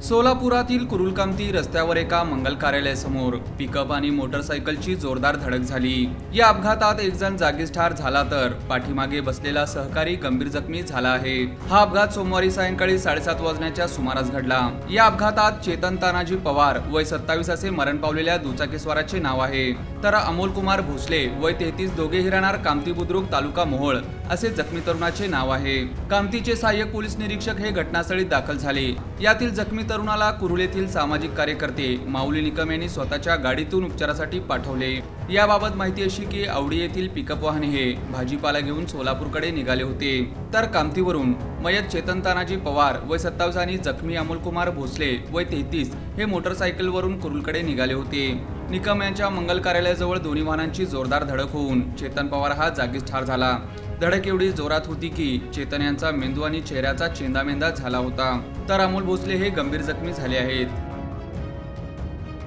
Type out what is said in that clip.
सोलापुरातील कुरुलकामती रस्त्यावर एका मंगल कार्यालयासमोर पिकअप आणि मोटरसायकलची जोरदार धडक झाली। या अपघातात एक जण जागीच ठार झाला तर पाठीमागे बसलेला सहकारी गंभीर जखमी झाला आहे। हा अपघात सोमवारी सायंकाळी 7:30 वाजण्याच्या सुमारास घडला। या अपघातात चेतन तानाजी पवार वय 27 असे मरण पावलेल्या दुचाकीस्वाराचे नाव आहे, तर अमोल कुमार भोसले वय 33 दोघेही राहणार कामती बुद्रुक तालुका मोहोळ असे जखमी तरुणाचे नाव आहे। कामतीचे सहाय्यक पोलीस निरीक्षक हे घटनास्थळी दाखल झाले। यातील जखमी तरुणाला कुरुल येथील सामाजिक कार्यकर्ते माऊली निकम यांनी स्वतःच्या गाडीतून उपचारासाठी पाठवले। याबाबत माहिती अशी की आवडी येथील पिकअप वाहन हे भाजीपाला घेऊन सोलापूरकडे निघाले होते, तर कामतीवरून मयत चेतन तानाजी पवार वय 27 आणि जखमी अमोल कुमार भोसले वय 33 हे मोटरसायकलवरून कुरुलकडे निघाले होते। निकम यांच्या मंगल कार्यालयाजवळ दोन्ही वाहनांची जोरदार धडक होऊन चेतन पवार हा जागीच ठार झाला। धडक एवढी जोरात होती की चेतन यांचा मेंदू आणि चेहऱ्याचा चेंदामेंदा झाला होता, तर अमोल भोसले हे गंभीर जखमी झाले आहेत।